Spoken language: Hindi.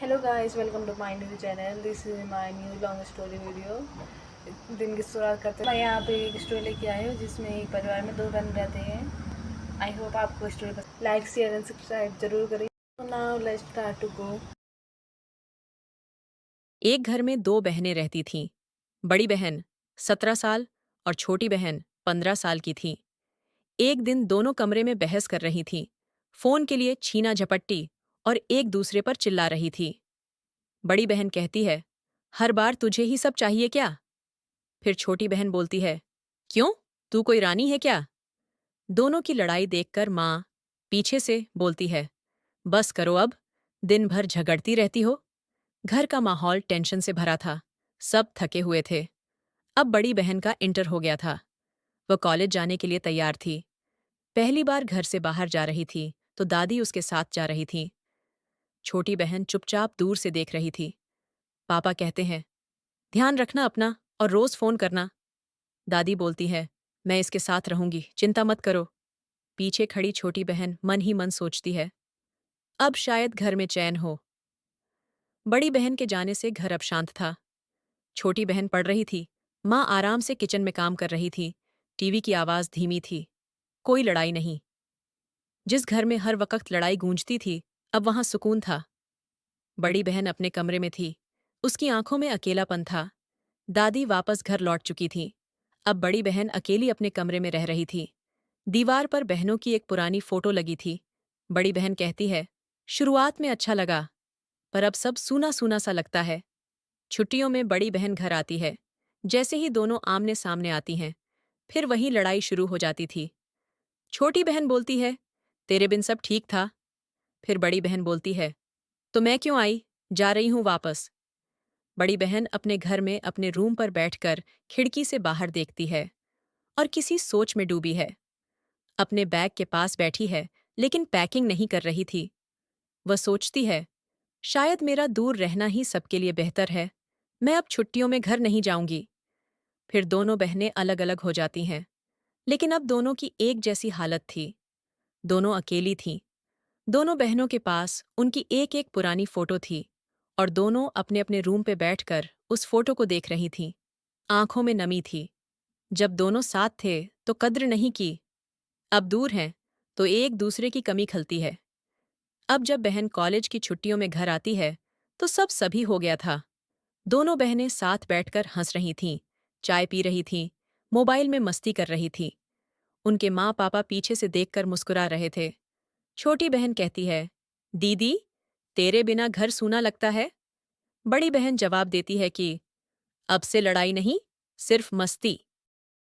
Hello guys, welcome to my new channel. This is my new long story video. दिन की शुरुआत करते हैं। मैं यहाँ पे एक स्टोरी लेके आई हूँ जिसमें एक परिवार में दो बहन रहते हैं। आई होप आपको स्टोरी पसंद। लाइक शेयर एंड सब्सक्राइब जरूर करें। Now let's start to go. एक घर में दो बहनें रहती थीं। बड़ी बहन 17 साल और छोटी बहन 15 साल की थी। एक दिन दोनों कमरे में बहस कर रही थीं, फोन के लिए छीना झपट्टी और एक दूसरे पर चिल्ला रही थी। बड़ी बहन कहती है, हर बार तुझे ही सब चाहिए क्या? फिर छोटी बहन बोलती है, क्यों, तू कोई रानी है क्या? दोनों की लड़ाई देखकर माँ पीछे से बोलती है, बस करो अब, दिन भर झगड़ती रहती हो। घर का माहौल टेंशन से भरा था। सब थके हुए थे। अब बड़ी बहन का इंटर हो गया था। वह कॉलेज जाने के लिए तैयार थी। पहली बार घर से बाहर जा रही थी तो दादी उसके साथ जा रही थी। छोटी बहन चुपचाप दूर से देख रही थी। पापा कहते हैं, ध्यान रखना अपना और रोज फोन करना। दादी बोलती है, मैं इसके साथ रहूंगी, चिंता मत करो। पीछे खड़ी छोटी बहन मन ही मन सोचती है, अब शायद घर में चैन हो। बड़ी बहन के जाने से घर अब शांत था। छोटी बहन पढ़ रही थी। माँ आराम से किचन में काम कर रही थी। टीवी की आवाज धीमी थी। कोई लड़ाई नहीं। जिस घर में हर वक्त लड़ाई गूंजती थी, अब वहां सुकून था। बड़ी बहन अपने कमरे में थी। उसकी आंखों में अकेलापन था। दादी वापस घर लौट चुकी थी। अब बड़ी बहन अकेली अपने कमरे में रह रही थी। दीवार पर बहनों की एक पुरानी फोटो लगी थी। बड़ी बहन कहती है, शुरुआत में अच्छा लगा, पर अब सब सूना सूना सा लगता है। छुट्टियों में बड़ी बहन घर आती है। जैसे ही दोनों आमने सामने आती हैं, फिर वही लड़ाई शुरू हो जाती थी। छोटी बहन बोलती है, तेरे बिन सब ठीक था। फिर बड़ी बहन बोलती है, तो मैं क्यों आई, जा रही हूं वापस। बड़ी बहन अपने घर में अपने रूम पर बैठकर खिड़की से बाहर देखती है और किसी सोच में डूबी है। अपने बैग के पास बैठी है, लेकिन पैकिंग नहीं कर रही थी। वह सोचती है, शायद मेरा दूर रहना ही सबके लिए बेहतर है। मैं अब छुट्टियों में घर नहीं जाऊंगी। फिर दोनों बहनें अलग अलग हो जाती हैं। लेकिन अब दोनों की एक जैसी हालत थी। दोनों अकेली थीं। दोनों बहनों के पास उनकी एक एक पुरानी फोटो थी और दोनों अपने अपने रूम पे बैठकर उस फोटो को देख रही थीं। आंखों में नमी थी। जब दोनों साथ थे तो कद्र नहीं की। अब दूर हैं तो एक दूसरे की कमी खलती है। अब जब बहन कॉलेज की छुट्टियों में घर आती है तो सब सभी हो गया था। दोनों बहनें साथ बैठकर हंस रही थीं, चाय पी रही थीं, मोबाइल में मस्ती कर रही थीं। उनके माँ पापा पीछे से देखकर मुस्कुरा रहे थे। छोटी बहन कहती है, दीदी, तेरे बिना घर सूना लगता है। बड़ी बहन जवाब देती है कि अब से लड़ाई नहीं, सिर्फ मस्ती।